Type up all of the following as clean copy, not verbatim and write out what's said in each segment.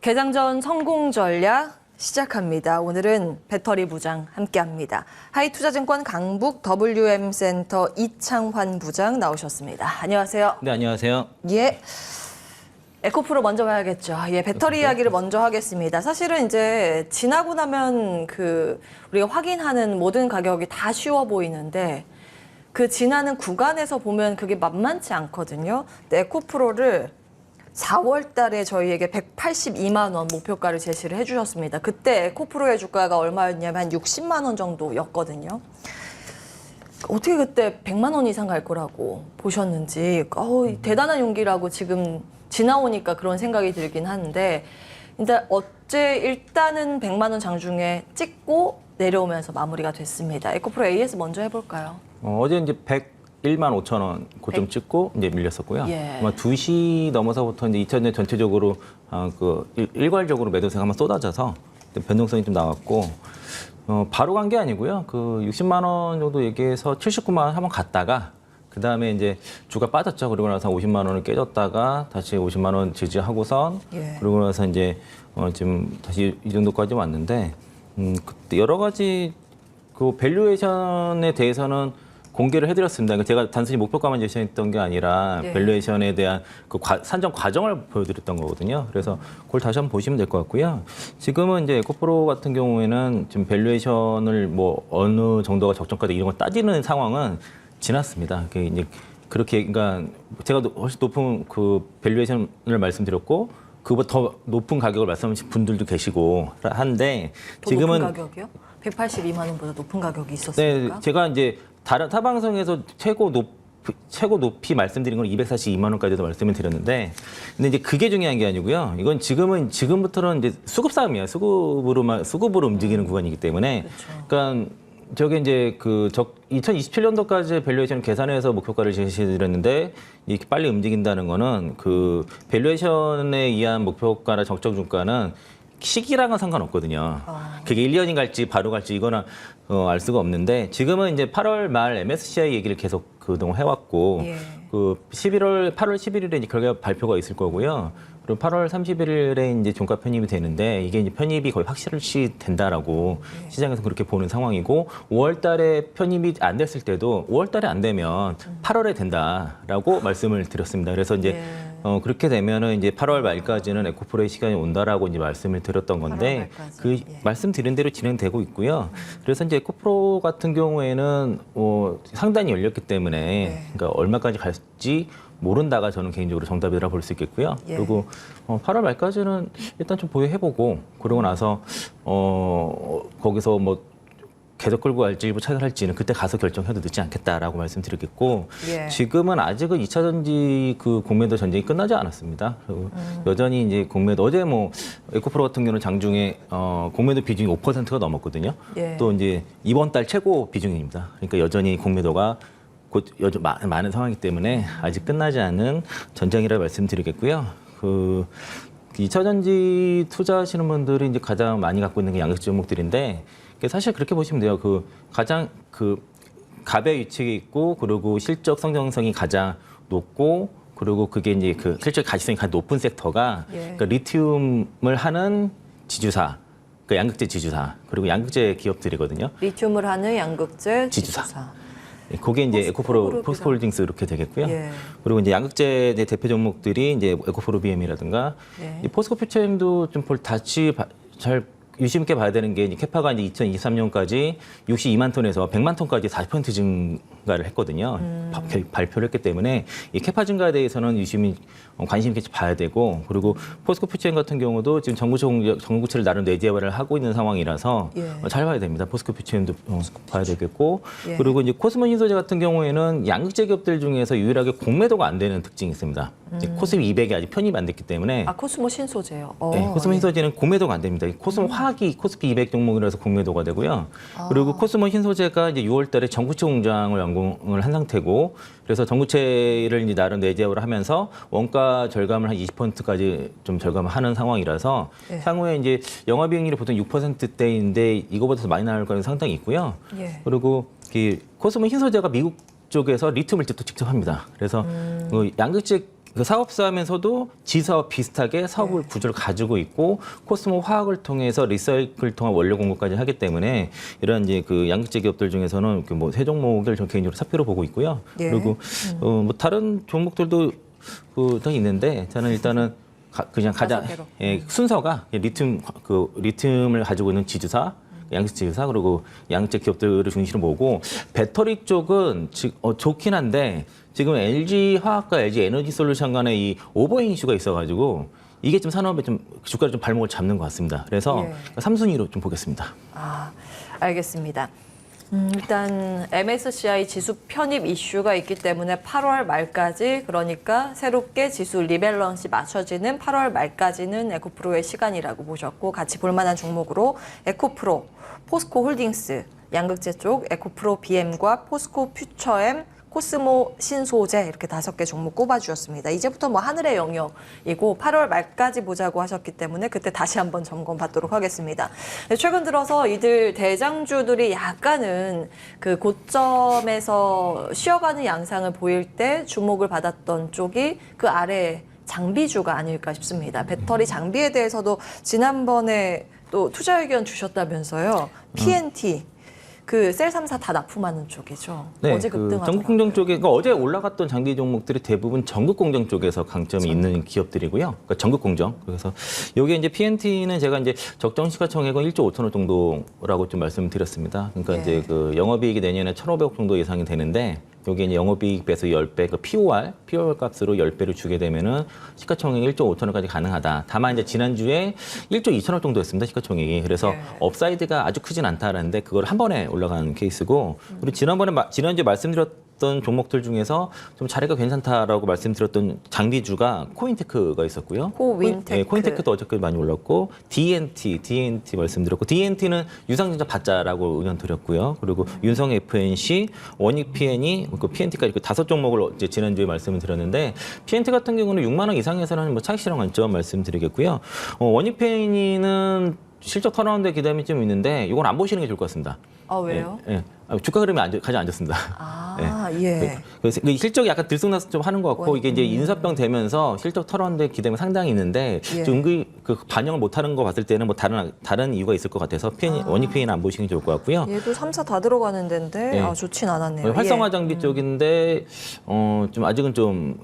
개장전 성공 전략 시작합니다. 오늘은 배터리 부장 함께합니다. 하이투자증권 강북 WM센터 이창환 부장 나오셨습니다. 안녕하세요. 네, 안녕하세요. 예. 에코프로 먼저 봐야겠죠. 예, 배터리 이야기를 먼저 하겠습니다. 사실은 이제 지나고 나면 우리가 확인하는 모든 가격이 다 쉬워 보이는데 그 지나는 구간에서 보면 그게 만만치 않거든요. 근데 에코프로를 4월 달에 저희에게 182만 원 목표가를 제시를 해주셨습니다. 그때 에코프로의 주가가 얼마였냐면 한 60만 원 정도였거든요. 어떻게 그때 100만 원 이상 갈 거라고 보셨는지 대단한 용기라고 지금 지나오니까 그런 생각이 들긴 하는데 근데 어제 일단은 100만 원 장중에 찍고 내려오면서 마무리가 됐습니다. 에코프로 AS 먼저 해볼까요? 어제 이제 101만 5천 원 고점 찍고 이제 밀렸었고요. 예. 아마 2시 넘어서부터 이제 2000년 전체적으로 일괄적으로 매도세가 한번 쏟아져서 변동성이 좀 나왔고 바로 간 게 아니고요. 그 60만 원 정도 얘기해서 79만 원 한번 갔다가 그 다음에 이제 주가 빠졌죠. 그리고 나서 50만 원을 깨졌다가 다시 50만 원 지지하고선 예. 그러고 나서 이제 지금 다시 이 정도까지 왔는데 그때 여러 가지 그 밸류에이션에 대해서는 공개를 해드렸습니다. 그러니까 제가 단순히 목표가만 제시했던 게 아니라 네. 밸류에이션에 대한 그 산정 과정을 보여드렸던 거거든요. 그래서 그걸 다시 한번 보시면 될 것 같고요. 지금은 이제 에코프로 같은 경우에는 지금 밸류에이션을 뭐 어느 정도가 적정가다 이런 걸 따지는 상황은 지났습니다. 이제 그렇게 그러니까 제가 훨씬 높은 그 밸류에이션을 말씀드렸고 그보다 더 높은 가격을 말씀하신 분들도 계시고 한데 지금은 높은 가격이요? 182만 원보다 높은 가격이 있었습니까? 네, 제가 이제 다른 타 방송에서 최고 높이 말씀드린 건 242만 원까지도 말씀을 드렸는데, 근데 이제 그게 중요한 게 아니고요. 이건 지금부터는 이제 수급 싸움이에요. 수급으로 움직이는 구간이기 때문에, 그렇죠. 그러니까 저게 이제 2027년도까지 밸류에이션 계산해서 목표가를 제시드렸는데 이렇게 빨리 움직인다는 거는 그 밸류에이션에 의한 목표가나 적정 주가는 시기랑은 상관없거든요. 그게 1년이 갈지 바로 갈지 이거는 알 수가 없는데 지금은 이제 8월 말 MSCI 얘기를 계속 그동안 해왔고 예. 8월 11일에 이제 결과 발표가 있을 거고요. 그리고 8월 31일에 이제 종가 편입이 되는데 이게 이제 편입이 거의 확실시 된다라고 시장에서 그렇게 보는 상황이고 5월 달에 편입이 안 됐을 때도 5월 달에 안 되면 8월에 된다라고 말씀을 드렸습니다. 그래서 이제 그렇게 되면은 이제 8월 말까지는 에코프로의 시간이 온다라고 이제 말씀을 드렸던 건데 8월 말까지. 그 말씀드린 대로 진행되고 있고요. 그래서 이제 에코프로 같은 경우에는 상단이 열렸기 때문에 그러니까 얼마까지 갈지 모른다가 저는 개인적으로 정답이라 볼 수 있겠고요. 예. 그리고 8월 말까지는 일단 좀 보유해보고 그러고 나서 거기서 뭐 계속 끌고 갈지 일부 차별할지는 그때 가서 결정해도 늦지 않겠다라고 말씀드리겠고 예. 지금은 아직은 2차 전지 그 공매도 전쟁이 끝나지 않았습니다. 그리고 여전히 이제 공매도 어제 뭐 에코프로 같은 경우는 장중에 공매도 비중이 5%가 넘었거든요. 예. 또 이제 이번 달 최고 비중입니다. 그러니까 여전히 공매도가 곧 요즘 많은 상황이기 때문에 아직 끝나지 않은 전쟁이라고 말씀드리겠고요. 2차 전지 투자하시는 분들이 이제 가장 많이 갖고 있는 게 양극재 종목들인데 사실 그렇게 보시면 돼요. 가장 갑의 위치에 있고 그리고 실적 성장성이 가장 높고 그리고 그게 이제 실적 가치성이 가장 높은 섹터가 그러니까 리튬을 하는 지주사, 그러니까 양극재 지주사 그리고 양극재 기업들이거든요. 리튬을 하는 양극재 지주사. 그게 이제 에코프로 포스코홀딩스 이렇게 되겠고요. 예. 그리고 이제 양극재 대표 종목들이 이제 에코프로 BM이라든가 예. 포스코 퓨처엠도 좀 다시 잘 유심 있게 봐야 되는 게 이제 캐파가 이제 2023년까지 62만 톤에서 100만 톤까지 40% 증가를 했거든요. 발표를 했기 때문에 이 캐파 증가에 대해서는 유심히 관심 있게 봐야 되고 그리고 포스코 퓨처엠 같은 경우도 지금 정부채를 나름 내재화를 하고 있는 상황이라서 잘 봐야 됩니다. 포스코 퓨처엠도 봐야 되겠고 그리고 이제 코스모 신소재 같은 경우에는 양극재 기업들 중에서 유일하게 공매도가 안 되는 특징이 있습니다. 코스모 200이 아직 편입이 안 됐기 때문에 코스모 신소재요. 네, 코스모 신소재는 공매도가 안 됩니다. 코스모 화학이 코스피 200 종목이라서 공매도가 되고요. 그리고 코스모 신소재가 이제 6월달에 전구체 공장을 완공을 한 상태고, 그래서 전구체를 이제 나름 내재화를 하면서 원가 절감을 한 20%까지 좀 절감을 하는 상황이라서 향후에 이제 영업이익률이 보통 6%대인데 이거보다 더 많이 나올 가능성이 상당히 있고요. 그리고 코스모 신소재가 미국 쪽에서 리튬을 또 직접 합니다. 그래서 양극재 그 사업사하면서도 지사와 비슷하게 사업을 구조를 가지고 있고 코스모 화학을 통해서 리사이클을 통한 원료 공급까지 하기 때문에 이런 이제 그 양극재 기업들 중에서는 뭐 세 종목을 저 개인적으로 사표로 보고 있고요. 예. 그리고 뭐 다른 종목들도 더 있는데 저는 일단은 그냥 가장 다섯 개로. 순서가 리튬을 가지고 있는 지주사, 양극재 지주사 그리고 양극재 기업들을 중심으로 보고 배터리 쪽은 좋긴 한데 지금 LG 화학과 LG 에너지 솔루션 간에 이 오버행 이슈가 있어가지고 이게 좀 산업에 좀 주가를 좀 발목을 잡는 것 같습니다. 그래서 예. 3순위로 좀 보겠습니다. 아, 알겠습니다. 일단 MSCI 지수 편입 이슈가 있기 때문에 8월 말까지 그러니까 새롭게 지수 리밸런스 맞춰지는 8월 말까지는 에코프로의 시간이라고 보셨고 같이 볼 만한 종목으로 에코프로, 포스코 홀딩스, 양극재 쪽 에코프로 BM과 포스코 퓨처엠, 코스모 신소재 이렇게 5개 종목 꼽아주셨습니다. 이제부터 뭐 하늘의 영역이고 8월 말까지 보자고 하셨기 때문에 그때 다시 한번 점검 받도록 하겠습니다. 최근 들어서 이들 대장주들이 약간은 그 고점에서 쉬어가는 양상을 보일 때 주목을 받았던 쪽이 그 아래 장비주가 아닐까 싶습니다. 배터리 장비에 대해서도 지난번에 또 투자 의견 주셨다면서요. PNT. 그 셀 3사 다 납품하는 쪽이죠. 네, 어제 급등하더라고요. 전국 공정 쪽에 그러니까 어제 올라갔던 장비 종목들이 대부분 전국 공정 쪽에서 강점이 있는 기업들이고요. 그러니까 전국 공정. 그래서 여기 이제 PNT는 제가 이제 적정 시가총액은 1조 5천억 정도라고 좀 말씀드렸습니다. 그러니까 예. 이제 그 영업이익이 내년에 1,500억 정도 예상이 되는데 여기 이제 영업이익 배에서 10배, 그 POR 값으로 10배를 주게 되면은 시가총액 1조 5천억까지 가능하다. 다만 이제 지난주에 1조 2천억 정도였습니다. 시가총액이. 그래서 예. 업사이드가 아주 크진 않다라는데 그걸 한 번에 올라가는 케이스고 그리고 지난주에 말씀드렸던 종목들 중에서 좀 자리가 괜찮다라고 말씀드렸던 장비주가 코인테크가 있었고요. 코윈테크. 코인테크도 어저께 많이 올랐고 DNT 말씀드렸고 DNT는 유상증자 받자라고 의견 드렸고요. 그리고 윤성 FNC, 원익 PN이 그 PNT까지 그 5종목을 이제 지난주에 말씀을 드렸는데 PNT 같은 경우는 6만 원 이상에서는 뭐 차익 실현 관점 말씀드리겠고요. 원익 PN이는 실적 턴어라운드 기대감이 좀 있는데 이건 안 보시는 게 좋을 것 같습니다. 아, 왜요? 예. 주가 흐름이 가장 안 좋습니다. 아, 예. 그래서 실적이 약간 들쑥날쑥 좀 하는 것 같고 이게 이제 인사병 되면서 실적 털어오는데 기대가 상당히 있는데 예. 좀 은근히 그 반영을 못하는 거 봤을 때는 뭐 다른 이유가 있을 것 같아서 원익 PN은 안 보시는 게 좋을 것 같고요. 얘도 3사 다 들어가는 데인데 예. 아, 좋진 않았네요. 활성화 예. 장비 쪽인데 좀 아직은 좀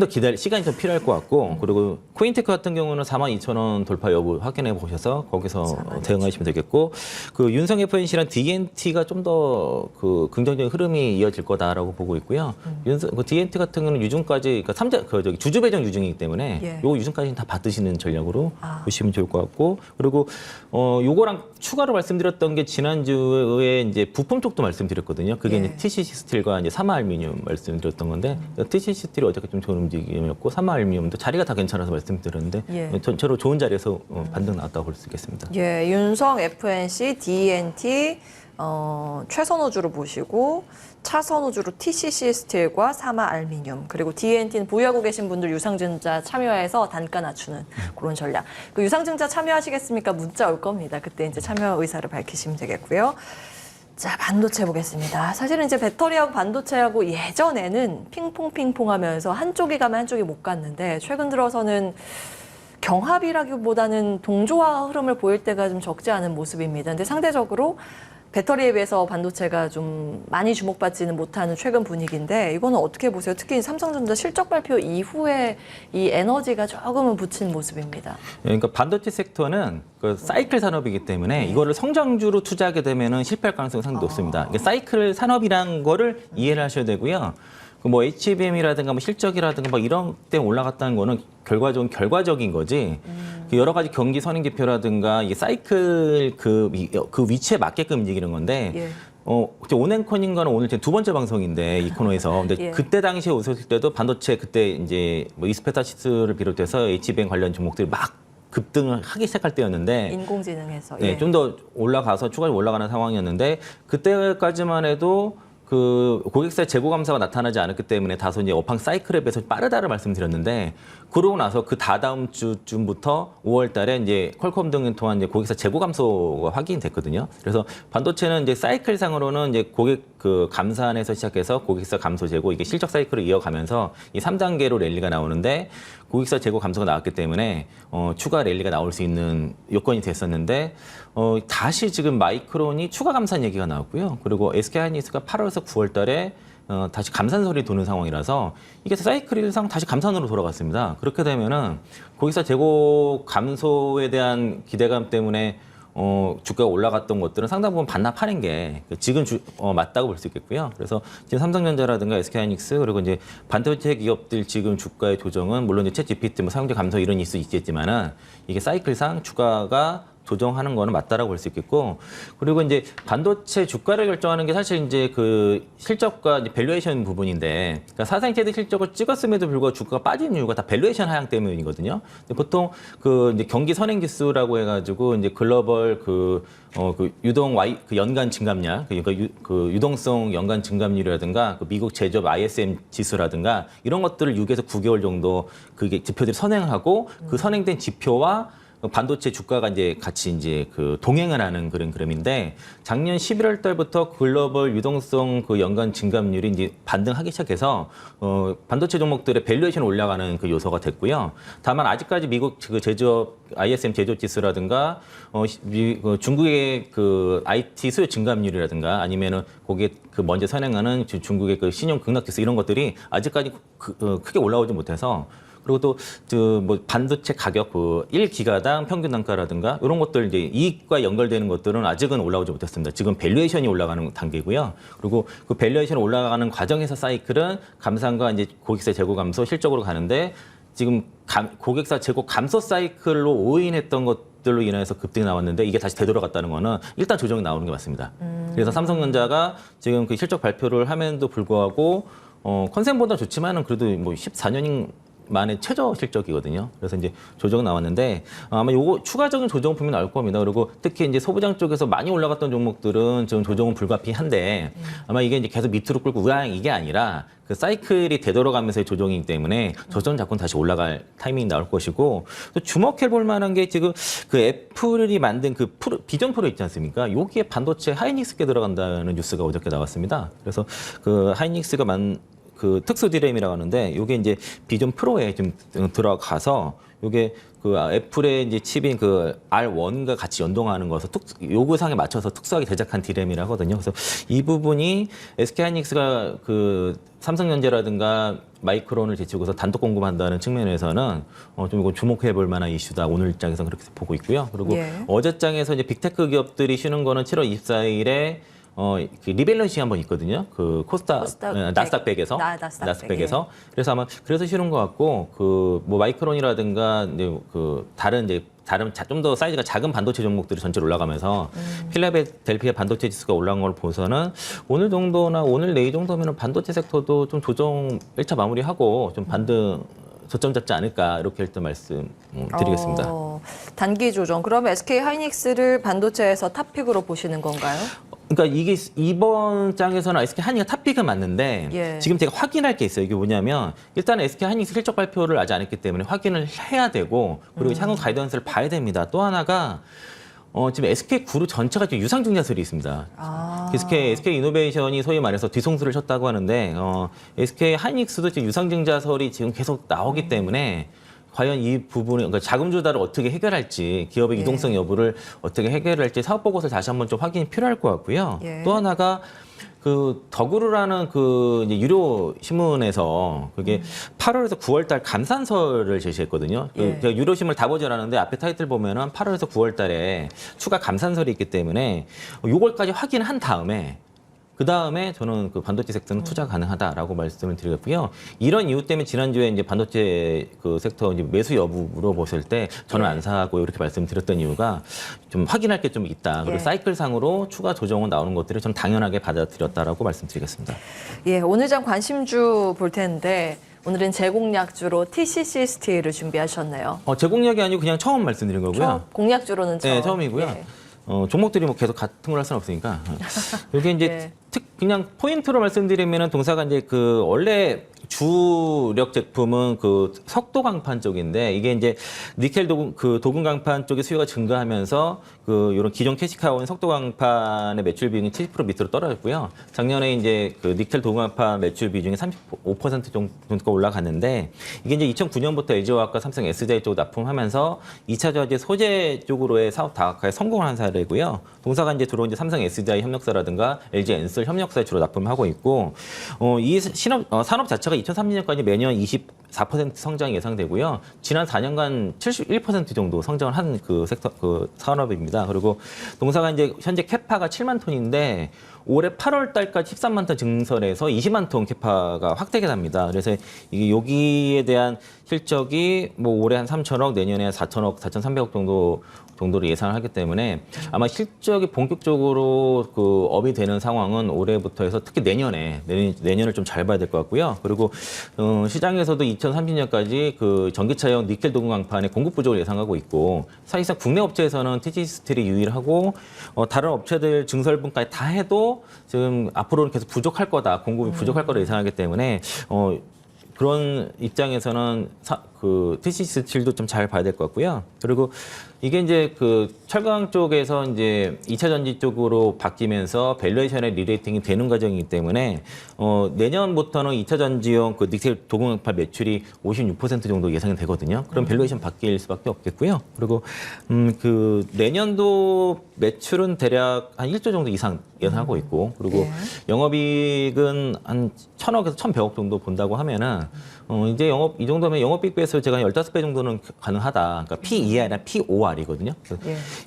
더 기다릴 시간이 좀 필요할 것 같고 그리고 코인테크 같은 경우는 42,000원 돌파 여부 확인해 보셔서 거기서 대응하시면 되겠고 그 윤성 FNC랑 DNT가 좀 더 그 긍정적인 흐름이 이어질 거다라고 보고 있고요. 그 DNT 같은 경우는 유증까지 그러니까 주주 배정 유증이기 때문에 예. 요거 유증까지는 다 받으시는 전략으로 보시면 좋을 것 같고 그리고 요거랑 추가로 말씀드렸던 게 지난주에 이제 부품 쪽도 말씀드렸거든요. 그게 예. 이제 TCC 스틸과 이제 사마알미늄 말씀드렸던 건데 TCC 스틸이 어저께 좀 좋은 움직임이었고 사마알미늄도 자리가 다 괜찮아서 말씀드렸는데 예. 전체로 좋은 자리에서 반등 나왔다고 볼 수 있겠습니다. 예, 윤성 FNC, DNT 최선호주로 보시고 차선호주로 TCC 스틸과 사마 알미늄 그리고 DNT는 보유하고 계신 분들 유상증자 참여해서 단가 낮추는 그런 전략. 그 유상증자 참여하시겠습니까? 문자 올 겁니다. 그때 이제 참여 의사를 밝히시면 되겠고요. 자, 반도체 보겠습니다. 사실은 이제 배터리하고 반도체하고 예전에는 핑퐁 하면서 한쪽이 가면 한쪽이 못 갔는데 최근 들어서는 경합이라기보다는 동조화 흐름을 보일 때가 좀 적지 않은 모습입니다. 근데 상대적으로 배터리에 비해서 반도체가 좀 많이 주목받지는 못하는 최근 분위기인데 이거는 어떻게 보세요? 특히 삼성전자 실적 발표 이후에 이 에너지가 조금은 붙인 모습입니다. 그러니까 반도체 섹터는 그 사이클 산업이기 때문에 이거를 성장주로 투자하게 되면은 실패할 가능성이 상당히 높습니다. 이게 사이클 산업이라는 거를 이해를 하셔야 되고요. 그 뭐 HBM이라든가 뭐 실적이라든가 뭐 이런 때 올라갔다는 거는 결과적인 거지. 그 여러 가지 경기 선행지표라든가 이게 사이클 그 위치에 맞게끔 움직이는 건데. 예. 온앤컨인가는 오늘 제 2번째 방송인데 이 코너에서 근데 예. 그때 당시에 오셨을 때도 반도체 그때 이제 뭐 이스페타시스를 비롯해서 HBM 관련 종목들이 막 급등을 하기 시작할 때였는데 인공지능에서 네, 예. 좀 더 올라가서 추가로 올라가는 상황이었는데 그때까지만 해도 그 고객사 재고 감소가 나타나지 않았기 때문에 다소 이제 업황 사이클에 비해서 빠르다를 말씀드렸는데 그러고 나서 그 다다음 주쯤부터 5월 달에 이제 퀄컴 등을 통한 이제 고객사 재고 감소가 확인됐거든요. 그래서 반도체는 이제 사이클상으로는 이제 고객 그 감산에서 시작해서 고객사 감소 재고 이게 실적 사이클을 이어가면서 이 3단계로 랠리가 나오는데 고객사 재고 감소가 나왔기 때문에 추가 랠리가 나올 수 있는 요건이 됐었는데 다시 지금 마이크론이 추가 감산 얘기가 나왔고요. 그리고 SK하이닉스가 8월에서 9월 달에 다시 감산설이 도는 상황이라서 이게 사이클상 다시 감산으로 돌아갔습니다. 그렇게 되면은 고객사 재고 감소에 대한 기대감 때문에 주가가 올라갔던 것들은 상당 부분 반납하는 게 지금 맞다고 볼 수 있겠고요. 그래서 지금 삼성전자라든가 SK하이닉스 그리고 이제 반도체 기업들 지금 주가의 조정은 물론 이제 챗 GPT 뭐 사용자 감소 이런 일수 있겠지만은 이게 사이클상 주가가 조정하는 거는 맞다라고 볼 수 있겠고 그리고 이제 반도체 주가를 결정하는 게 사실 이제 그 실적과 이제 밸류에이션 부분인데 그러니까 사상체대 실적을 찍었음에도 불구하고 주가가 빠진 이유가 다 밸류에이션 하향 때문이거든요. 근데 보통 그 이제 경기 선행 지수라고 해가지고 이제 글로벌 그 유동 그 연간 증감량 그러니까 그 유동성 연간 증감률이라든가 그 미국 제조업 ISM 지수라든가 이런 것들을 6에서 9개월 정도 그게 지표들이 선행하고 그 선행된 지표와 반도체 주가가 이제 같이 이제 그 동행을 하는 그런 그림인데 작년 11월 달부터 글로벌 유동성 그 연간 증감률이 이제 반등하기 시작해서 반도체 종목들의 밸류에이션 올라가는 그 요소가 됐고요. 다만 아직까지 미국 그 제조업 ISM 제조업 지수라든가 중국의 그 IT 수요 증감률이라든가 아니면은 거기에 그 먼저 선행하는 중국의 그 신용 극락 지수 이런 것들이 아직까지 크게 올라오지 못해서 그리고 또 뭐 반도체 가격 그 1기가당 평균 단가라든가 이런 것들 이제 이익과 연결되는 것들은 아직은 올라오지 못했습니다. 지금 밸류에이션이 올라가는 단계고요. 그리고 그 밸류에이션 올라가는 과정에서 사이클은 감산과 이제 고객사 재고 감소 실적으로 가는데 지금 고객사 재고 감소 사이클로 오인했던 것들로 인해서 급등이 나왔는데 이게 다시 되돌아갔다는 거는 일단 조정이 나오는 게 맞습니다. 그래서 삼성전자가 지금 그 실적 발표를 함에도 불구하고 컨센보다 좋지만은 그래도 뭐 14년인 만의 최저 실적이거든요. 그래서 이제 조정 나왔는데 아마 요거 추가적인 조정 분명히 나올 겁니다. 그리고 특히 이제 소부장 쪽에서 많이 올라갔던 종목들은 좀 조정은 불가피한데 아마 이게 이제 계속 밑으로 끌고 우양 이게 아니라 그 사이클이 되돌아가면서의 조정이기 때문에 저점 잡고 다시 올라갈 타이밍이 나올 것이고 또 주목해 볼 만한 게 지금 그 애플이 만든 그 비전 프로 있지 않습니까? 여기에 반도체 하이닉스가 들어간다는 뉴스가 어저께 나왔습니다. 그래서 그 하이닉스가 그 특수 디램이라고 하는데 이게 이제 비전 프로에 좀 들어가서 이게 그 애플의 이제 칩인 그 R1과 같이 연동하는 거서 요구사항에 맞춰서 특수하게 제작한 디램이라 하거든요. 그래서 이 부분이 SK하이닉스가 그 삼성전자라든가 마이크론을 제치고서 단독 공급한다는 측면에서는 좀 이거 주목해 볼 만한 이슈다. 오늘 장에서 그렇게 보고 있고요. 그리고 어제장에서 이제 빅테크 기업들이 쉬는 거는 7월 24일에 그 리밸런싱 한번 있거든요. 그 나스닥 100에서 나스닥 100에서 그래서 아마 그래서 쉬는 것 같고 그 뭐 마이크론이라든가 이제 그 다른 좀 더 사이즈가 작은 반도체 종목들이 전체로 올라가면서 필라델피아 반도체 지수가 올라간 걸 보서는 오늘 정도나 오늘 내일 정도면은 반도체 섹터도 좀 조정 1차 마무리하고 좀 반등 저점 잡지 않을까 이렇게 일단 말씀 드리겠습니다. 단기 조정. 그럼 SK 하이닉스를 반도체에서 탑픽으로 보시는 건가요? 그러니까 이게 이번 장에서는 SK 하이닉스 탑픽은 맞는데 지금 제가 확인할 게 있어요. 이게 뭐냐면 일단 SK 하이닉스 실적 발표를 아직 안 했기 때문에 확인을 해야 되고 그리고 향후 가이던스를 봐야 됩니다. 또 하나가 지금 SK 그룹 전체가 지금 유상증자설이 있습니다. SK 이노베이션이 소위 말해서 뒤통수를 쳤다고 하는데 SK 하이닉스도 지금 유상증자설이 지금 계속 나오기 때문에 과연 이 부분을 그러니까 자금 조달을 어떻게 해결할지 기업의 유동성 여부를 어떻게 해결할지 사업 보고서를 다시 한번 좀 확인이 필요할 것 같고요. 또 하나가 그 더구루라는 그 이제 유료 신문에서 그게 8월에서 9월달 감산설을 제시했거든요. 제가 유료 신문을 다 보질 않았는데 앞에 타이틀 보면은 8월에서 9월달에 추가 감산설이 있기 때문에 요걸까지 확인한 다음에 그 다음에 저는 그 반도체 섹터는 투자 가능하다라고 말씀을 드리겠고요. 이런 이유 때문에 지난주에 이제 반도체 그 섹터 이제 매수 여부 물어보실 때 저는 안 사고 이렇게 말씀드렸던 이유가 좀 확인할 게 좀 있다. 그리고 사이클상으로 추가 조정은 나오는 것들을 좀 당연하게 받아들였다라고 말씀드리겠습니다. 오늘 장 관심주 볼 텐데 오늘은 제공약주로 TCC 스틸을 준비하셨네요. 제공약이 아니고 그냥 처음 말씀드린 거고요. 공약주로는 처음. 네, 처음이고요. 종목들이 뭐 계속 같은 걸 할 수는 없으니까. 이게 이제 그냥 포인트로 말씀드리면은 동사가 이제 그 원래 주력 제품은 그 석도 강판 쪽인데 이게 이제 니켈 도금 강판 쪽의 수요가 증가하면서 그 이런 기존 캐시카우인 석도 강판의 매출 비중이 70% 밑으로 떨어졌고요. 작년에 이제 그 니켈 도금 강판 매출 비중이 35% 정도가 올라갔는데 이게 이제 2009년부터 LG화학과 삼성 SDI 쪽으로 납품하면서 2차 저지 소재 쪽으로의 사업 다각화에 성공한 사례고요. 동사가 이제 들어온 이제 삼성 SDI 협력사라든가 LG 엔솔 협력사에 주로 납품하고 있고 이 산업 자체가 2030년까지 매년 24% 성장이 예상되고요. 지난 4년간 71% 정도 성장을 한 그 섹터 그 산업입니다. 그리고 동사가 이제 현재 캐파가 7만 톤인데 올해 8월 달까지 13만 톤 증설해서 20만 톤 캐파가 확대가 됩니다. 그래서 이게 여기에 대한 실적이 뭐 올해 한 3천억, 내년에 4천억, 4,300억 정도로 예상을 하기 때문에 아마 실적이 본격적으로 그 업이 되는 상황은 올해부터 해서 특히 내년을 좀 잘 봐야 될 것 같고요. 그리고 시장에서도 2030년까지 그 전기차용 니켈 도금 강판의 공급 부족을 예상하고 있고 사실상 국내 업체에서는 TG 스틸이 유일하고 다른 업체들 증설분까지 다 해도 지금 앞으로는 계속 부족할 거다, 공급이 부족할 거다 예상하기 때문에 그런 입장에서는 그 TC 스틸도 좀 잘 봐야 될 것 같고요. 그리고 이게 이제 그 철강 쪽에서 이제 2차 전지 쪽으로 바뀌면서 밸류에이션의 리레이팅이 되는 과정이기 때문에 내년부터는 2차 전지용 그 니켈 도금 강판 매출이 56% 정도 예상이 되거든요. 그럼 밸류에이션 바뀔 수밖에 없겠고요. 그리고 그 내년도 매출은 대략 한 1조 정도 이상 예상하고 있고 그리고 영업이익은 한 1,000억에서 1,100억 정도 본다고 하면은 이제 이 정도면 영업이익에서 제가 15배 정도는 가능하다. 그러니까 P2R이나 P5R이거든요.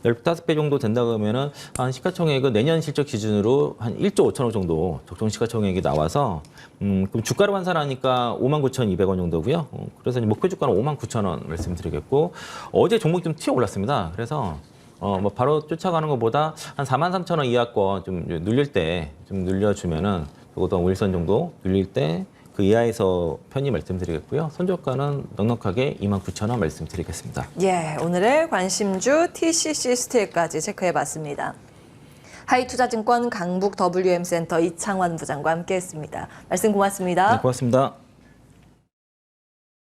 15배 정도 된다고 하면은 한 시가총액은 내년 실적 기준으로 한 1조 5천억 정도 적정 시가총액이 나와서 그럼 주가로 환산하니까 59,200원 정도고요. 그래서 이제 목표 주가는 59,000원 말씀드리겠고 어제 종목이 좀 튀어 올랐습니다. 그래서 뭐 바로 쫓아가는 것보다 한 43,000원 이하권 좀 눌릴 때 좀 눌려주면은 적어도 5일선 정도 눌릴 때 그 이하에서 편히 말씀드리겠고요. 선저가는 넉넉하게 29,000원 말씀드리겠습니다. 예, 오늘의 관심주 TCC 스틸까지 체크해봤습니다. 하이투자증권 강북 WM센터 이창환 부장과 함께했습니다. 말씀 고맙습니다. 네, 고맙습니다.